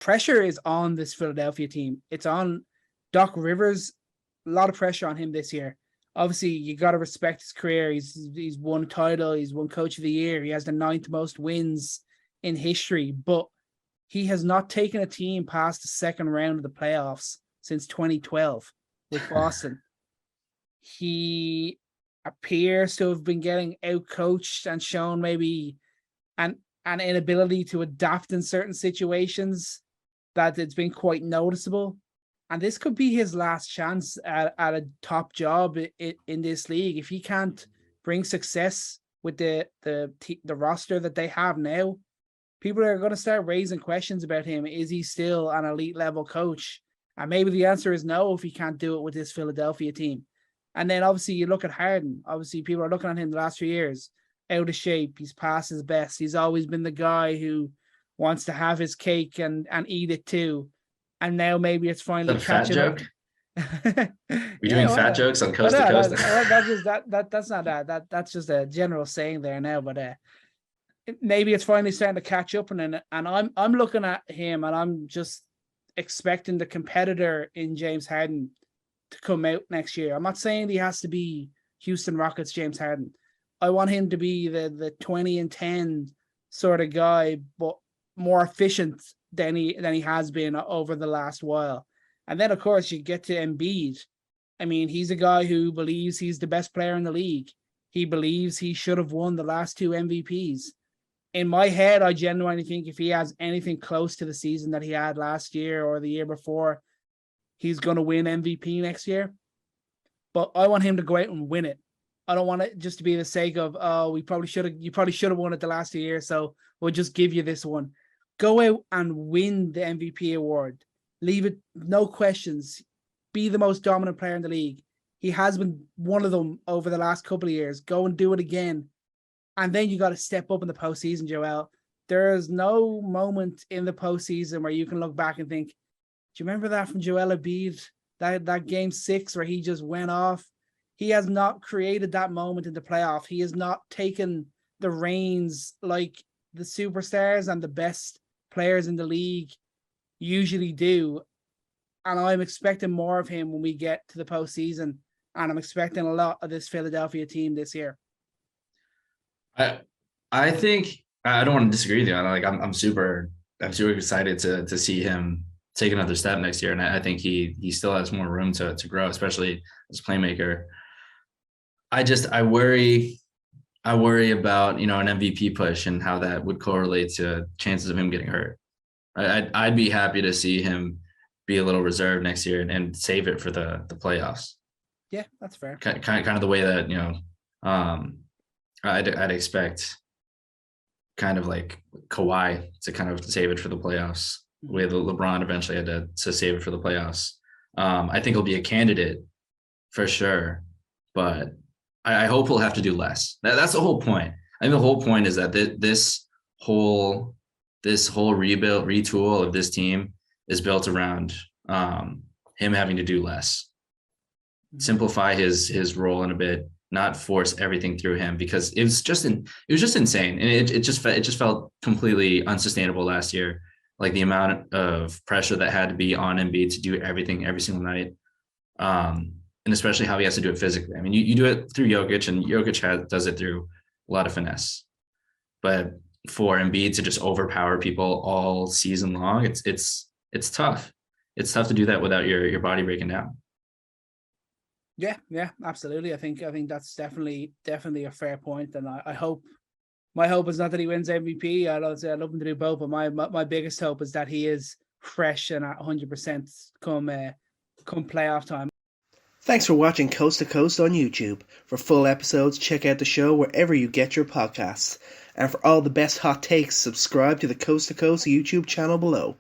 pressure is on this Philadelphia team. It's on Doc Rivers. A lot of pressure on him this year. Obviously, you got to respect his career. He's won a title. He's won Coach of the Year. He has the 9th most wins in history, but he has not taken a team past the second round of the playoffs since 2012 with Boston. He appears to have been getting out-coached and shown maybe an inability to adapt in certain situations that it's been quite noticeable. And this could be his last chance at a top job in this league. If he can't bring success with the roster that they have now, people are going to start raising questions about him. Is he still an elite level coach? And maybe the answer is no if he can't do it with this Philadelphia team. And then obviously you look at Harden. Obviously people are looking at him the last 3 years. Out of shape. He's past his best. He's always been the guy who wants to have his cake and eat it too. And now maybe it's finally catching up. We're doing fat jokes on Coast to Coast. That's just a general saying there now. But maybe it's finally starting to catch up, and I'm looking at him, and I'm just expecting the competitor in James Harden to come out next year. I'm not saying he has to be Houston Rockets James Harden. I want him to be the 20 and 10 sort of guy, but more efficient than he has been over the last while. And then, of course, you get to Embiid. I mean, he's a guy who believes he's the best player in the league. He believes he should have won the last 2 MVPs. In my head, I genuinely think if he has anything close to the season that he had last year or the year before, he's going to win MVP next year. But I want him to go out and win it. I don't want it just to be the sake of, you probably should have won it the last 2 years, so we'll just give you this one. Go out and win the MVP award. Leave it, no questions. Be the most dominant player in the league. He has been one of them over the last couple of years. Go and do it again. And then you got to step up in the postseason, Joel. There is no moment in the postseason where you can look back and think, do you remember that from Joel Embiid? That game 6 where he just went off? He has not created that moment in the playoff. He has not taken the reins like the superstars and the best players in the league usually do. And I'm expecting more of him when we get to the postseason. And I'm expecting a lot of this Philadelphia team this year. I think I don't want to disagree with you. I'm super excited to see him take another step next year. And I think he still has more room to grow, especially as a playmaker. I worry about, an MVP push and how that would correlate to chances of him getting hurt. I'd be happy to see him be a little reserved next year and save it for the playoffs. Yeah, that's fair. Kind of the way that, I'd expect kind of like Kawhi to kind of save it for the playoffs, the way that LeBron eventually had to save it for the playoffs. I think he'll be a candidate for sure, but I hope he'll have to do less. That's the whole point. I think the whole point is that this whole retool of this team is built around him having to do less, simplify his role in a bit, not force everything through him, because it was just insane, and it just felt completely unsustainable last year. Like the amount of pressure that had to be on Embiid to do everything every single night. And especially how he has to do it physically. I mean, you do it through Jokic, and Jokic does it through a lot of finesse. But for Embiid to just overpower people all season long, it's tough. It's tough to do that without your body breaking down. Yeah, absolutely. I think that's definitely a fair point, and I hope. My hope is not that he wins MVP. I'd love him to do both, but my biggest hope is that he is fresh and at 100% come playoff time. Thanks for watching Coast to Coast on YouTube. For full episodes, check out the show wherever you get your podcasts. And for all the best hot takes, subscribe to the Coast to Coast YouTube channel below.